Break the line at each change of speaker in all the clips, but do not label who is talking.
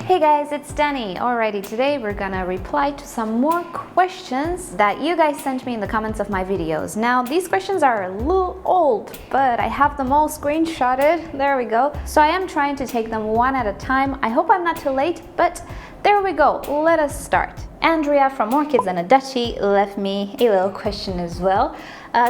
Hey guys, it's Danny. Alrighty, today we're gonna reply to some more questions that you guys sent me in the comments of my videos. Now, these questions are a little old, but I have them all screenshotted. There we go. So I am trying to take them one at a time. I hope I'm not too late, but there we go. Let us start. Andrea from Orchids and a Duchy left me a little question as well.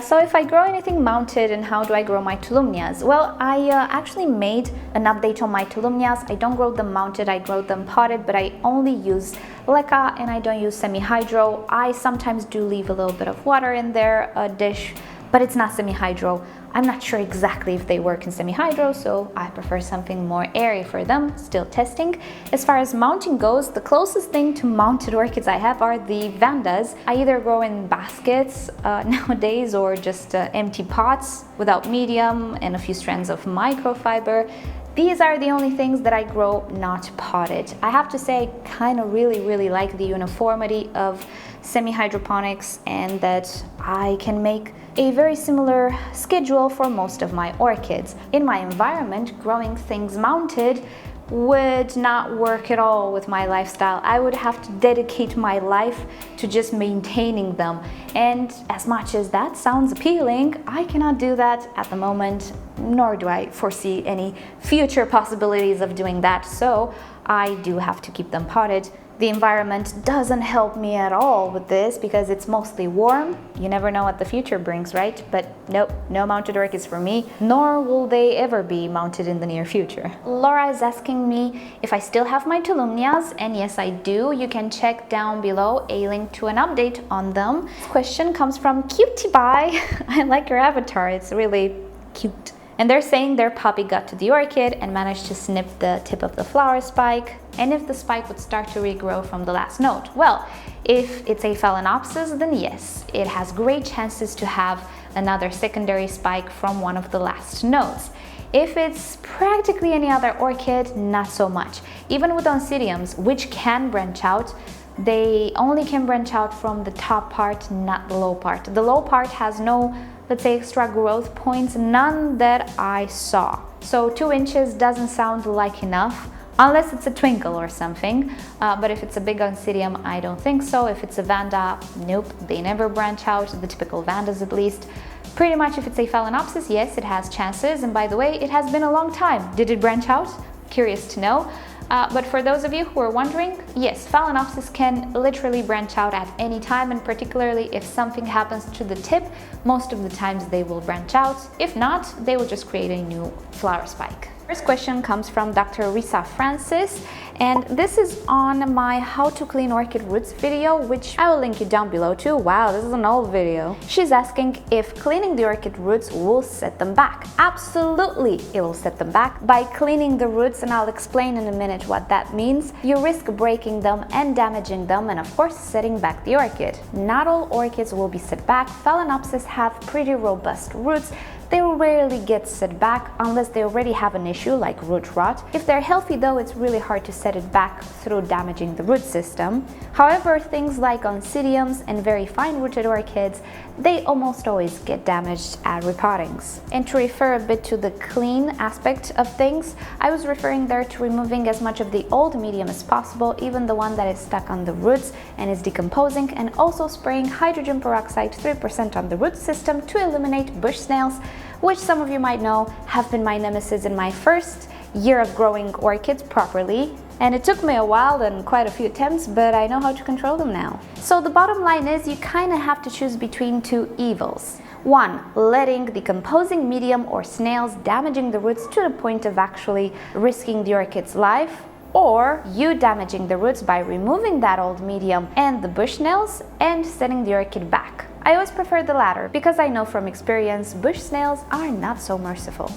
So if I grow anything mounted, and how do I grow my Tolumnias? Well, I actually made an update on my Tolumnias. I don't grow them mounted, I grow them potted, but I only use leca and I don't use semi-hydro. I sometimes do leave a little bit of water in there, a dish, but it's not semi-hydro. I'm not sure exactly if they work in semi-hydro, so I prefer something more airy for them, still testing. As far as mounting goes, the closest thing to mounted orchids I have are the vandas. I either grow in baskets nowadays or just empty pots without medium and a few strands of microfiber. These are the only things that I grow not potted. I have to say I kind of really like the uniformity of semi-hydroponics and that I can make a very similar schedule for most of my orchids. In my environment, growing things mounted would not work at all with my lifestyle. I would have to dedicate my life to just maintaining them. And as much as that sounds appealing, I cannot do that at the moment, nor do I foresee any future possibilities of doing that. So I do have to keep them potted. The environment doesn't help me at all with this because it's mostly warm. You never know what the future brings, right? But nope, no mounted orchids for me, nor will they ever be mounted in the near future. Laura is asking me if I still have my Tolumnias, and yes I do. You can check down below a link to an update on them. This question comes from Cutie Pie. I like your avatar, it's really cute. And they're saying their puppy got to the orchid and managed to snip the tip of the flower spike, and if the spike would start to regrow from the last note. Well, if it's a Phalaenopsis, then yes, it has great chances to have another secondary spike from one of the last notes. If it's practically any other orchid, not so much. Even with Oncidiums, which can branch out, they only can branch out from the top part, not the low part. The low part has no, let's say, extra growth points, none that I saw. So 2 inches doesn't sound like enough, unless it's a twinkle or something. But if it's a big Oncidium, I don't think so. If it's a Vanda, nope, they never branch out, the typical Vandas at least. Pretty much if it's a Phalaenopsis, yes, it has chances. And by the way, it has been a long time. Did it branch out? Curious to know. But for those of you who are wondering, yes, Phalaenopsis can literally branch out at any time, and particularly if something happens to the tip, most of the times they will branch out. If not, they will just create a new flower spike. First question comes from Dr. Risa Francis, and this is on my How to Clean Orchid Roots video, which I will link you down below too. Wow, this is an old video. She's asking if cleaning the orchid roots will set them back. Absolutely, it will set them back. By cleaning the roots, and I'll explain in a minute what that means, you risk breaking them and damaging them, and of course setting back the orchid. Not all orchids will be set back. Phalaenopsis have pretty robust roots. They will rarely get set back unless they already have an issue like root rot. If they're healthy though, it's really hard to set it back through damaging the root system. However, things like Oncidiums and very fine-rooted orchids, they almost always get damaged at repottings. And to refer a bit to the clean aspect of things, I was referring there to removing as much of the old medium as possible, even the one that is stuck on the roots and is decomposing, and also spraying hydrogen peroxide 3% on the root system to eliminate bush snails, which some of you might know have been my nemesis in my first year of growing orchids properly. And it took me a while and quite a few attempts, but I know how to control them now. So the bottom line is you kind of have to choose between two evils. One, letting decomposing medium or snails damaging the roots to the point of actually risking the orchid's life, or you damaging the roots by removing that old medium and the bush snails and setting the orchid back. I always prefer the latter because I know from experience bush snails are not so merciful.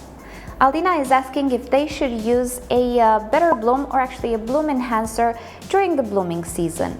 Aldina is asking if they should use a better bloom, or actually a bloom enhancer, during the blooming season.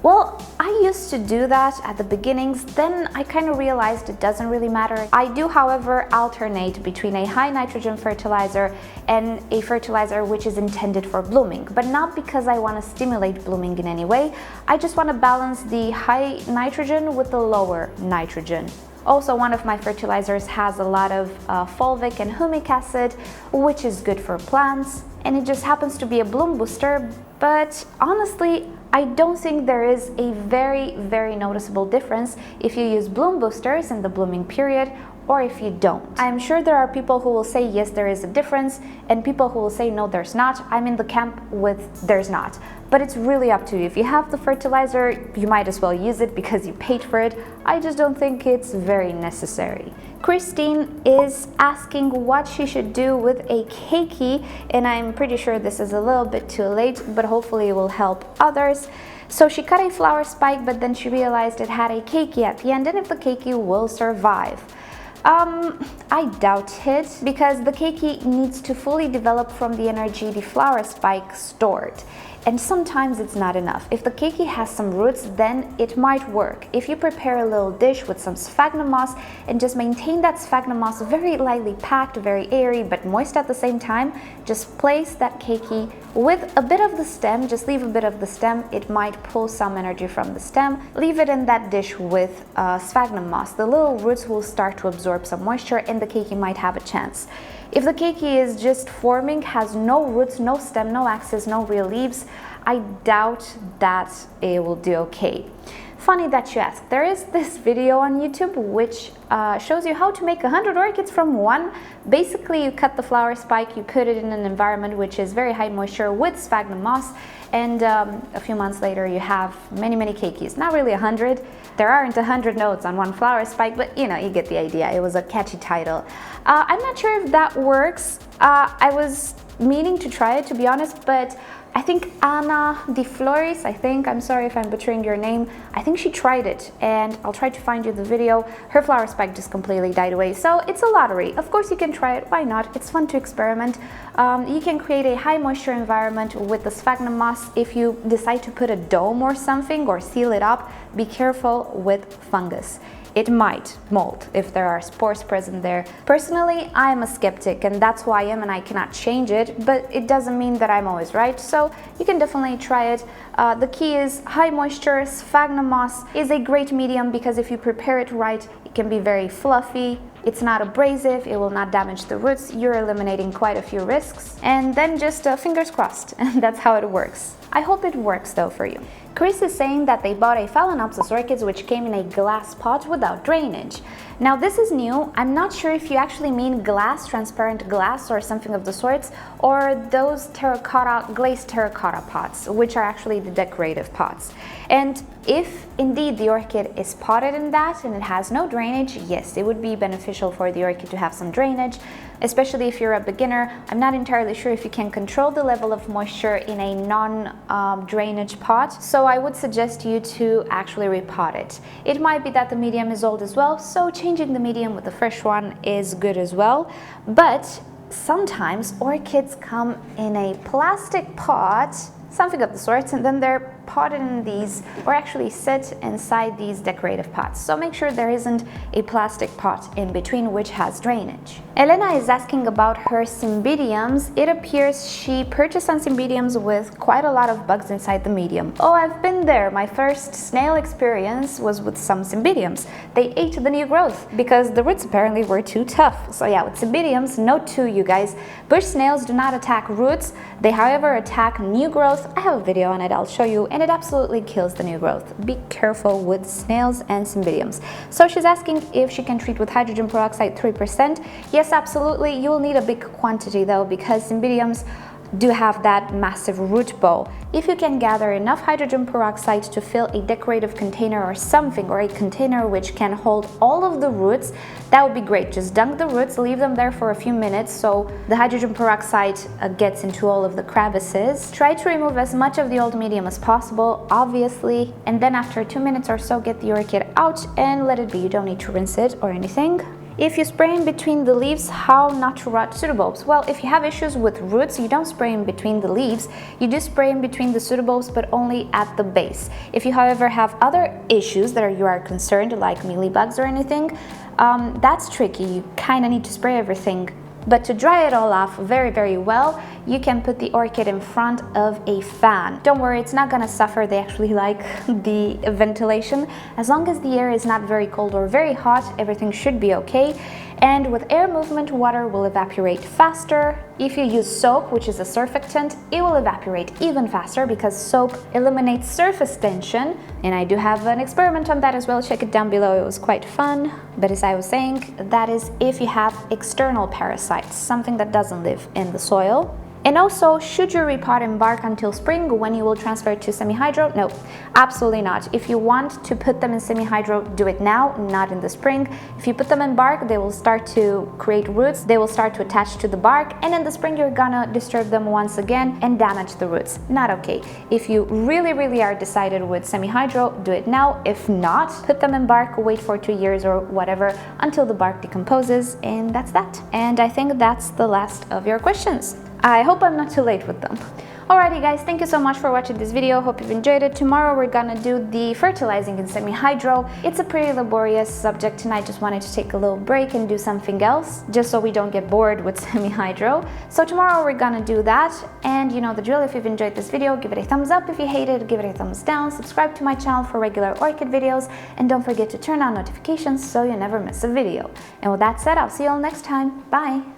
Well, I used to do that at the beginnings, then I kind of realized it doesn't really matter. I do, however, alternate between a high nitrogen fertilizer and a fertilizer which is intended for blooming, but not because I want to stimulate blooming in any way. I just want to balance the high nitrogen with the lower nitrogen. Also, one of my fertilizers has a lot of fulvic and humic acid, which is good for plants, and it just happens to be a bloom booster, but honestly, I don't think there is a very noticeable difference if you use bloom boosters in the blooming period or if you don't. I'm sure there are people who will say yes, there is a difference, and people who will say no, there's not. I'm in the camp with there's not. But it's really up to you. If you have the fertilizer, you might as well use it because you paid for it. I just don't think it's very necessary. Christine is asking what she should do with a keiki, and I'm pretty sure this is a little bit too late, but hopefully it will help others. So she cut a flower spike, but then she realized it had a keiki at the end, and if the keiki will survive. I doubt it, because the keiki needs to fully develop from the energy the flower spike stored. And sometimes it's not enough. If the keiki has some roots, then it might work. If you prepare a little dish with some sphagnum moss and just maintain that sphagnum moss very lightly packed, very airy, but moist at the same time, just place that keiki with a bit of the stem, just leave a bit of the stem, it might pull some energy from the stem. Leave it in that dish with sphagnum moss. The little roots will start to absorb some moisture and the keiki might have a chance. If the keiki is just forming, has no roots, no stem, no axis, no real leaves, I doubt that it will do okay. Funny that you ask. There is this video on YouTube which shows you how to make 100 orchids from one. Basically, you cut the flower spike, you put it in an environment which is very high moisture with sphagnum moss, and a few months later you have many keikis. Not really 100. There aren't 100 nodes on one flower spike, but you know, you get the idea. It was a catchy title. I'm not sure if that works. I was meaning to try it, to be honest, but I think Anna De Flores, I'm sorry if I'm butchering your name, I think she tried it, and I'll try to find you the video. Her flower spike just completely died away, so it's a lottery. Of course you can try it, why not? It's fun to experiment. You can create a high moisture environment with the sphagnum moss. If you decide to put a dome or something or seal it up, be careful with fungus. It might mold if there are spores present there. Personally, I'm a skeptic, and that's who I am, and I cannot change it, but it doesn't mean that I'm always right, so you can definitely try it. The key is high moisture. Sphagnum moss is a great medium because if you prepare it right, it can be very fluffy. It's not abrasive, it will not damage the roots. You're eliminating quite a few risks. And then just fingers crossed, and that's how it works. I hope it works though for you. Chris is saying that they bought a Phalaenopsis orchids which came in a glass pot without drainage. Now this is new. I'm not sure if you actually mean glass, transparent glass or something of the sorts, or those terracotta, glazed terracotta pots, which are actually the decorative pots. And if indeed the orchid is potted in that and it has no drainage, yes, it would be beneficial for the orchid to have some drainage, especially if you're a beginner. I'm not entirely sure if you can control the level of moisture in a non-drainage pot, so I would suggest you to actually repot it. It might be that the medium is old as well, so changing the medium with a fresh one is good as well. But sometimes orchids come in a plastic pot, something of the sorts, and then they're potted in these, or actually sit inside these decorative pots. So make sure there isn't a plastic pot in between which has drainage. Elena is asking about her cymbidiums. It appears she purchased some cymbidiums with quite a lot of bugs inside the medium. Oh, I've been there. My first snail experience was with some cymbidiums. They ate the new growth because the roots apparently were too tough. So yeah, with cymbidiums, note to you guys, bush snails do not attack roots. They, however, attack new growth. I have a video on it, I'll show you, and it absolutely kills the new growth. Be careful with snails and cymbidiums. So she's asking if she can treat with hydrogen peroxide 3%. Yes, absolutely. You will need a big quantity though, because cymbidiums do have that massive root bow. If you can gather enough hydrogen peroxide to fill a decorative container or something, or a container which can hold all of the roots, that would be great. Just dunk the roots, leave them there for a few minutes so the hydrogen peroxide gets into all of the crevices. Try to remove as much of the old medium as possible, obviously, and then after 2 minutes or so, get the orchid out and let it be. You don't need to rinse it or anything. If you spray in between the leaves, how not to rot pseudobulbs? Well, if you have issues with roots, you don't spray in between the leaves. You do spray in between the pseudobulbs, but only at the base. If you, however, have other issues that you are concerned, like mealybugs or anything, that's tricky. You kind of need to spray everything. But to dry it all off very well, you can put the orchid in front of a fan. Don't worry, it's not gonna suffer. They actually like the ventilation. As long as the air is not very cold or very hot, everything should be okay. And with air movement, water will evaporate faster. If you use soap, which is a surfactant, it will evaporate even faster because soap eliminates surface tension. And I do have an experiment on that as well. Check it down below. It was quite fun. But as I was saying, that is if you have external parasites, something that doesn't live in the soil. And also, should you repot in bark until spring when you will transfer it to semi-hydro? No, absolutely not. If you want to put them in semi-hydro, do it now, not in the spring. If you put them in bark, they will start to create roots. They will start to attach to the bark. And in the spring, you're gonna disturb them once again and damage the roots. Not okay. If you really are decided with semi-hydro, do it now. If not, put them in bark, wait for 2 years or whatever until the bark decomposes. And that's that. And I think that's the last of your questions. I hope I'm not too late with them. Alrighty guys, thank you so much for watching this video. Hope you've enjoyed it. Tomorrow we're gonna do the fertilizing in semi-hydro. It's a pretty laborious subject and I just wanted to take a little break and do something else, just so we don't get bored with semi-hydro. So tomorrow we're gonna do that. And you know the drill. If you've enjoyed this video, give it a thumbs up. If you hate it, give it a thumbs down. Subscribe to my channel for regular orchid videos. And don't forget to turn on notifications so you never miss a video. And with that said, I'll see you all next time. Bye!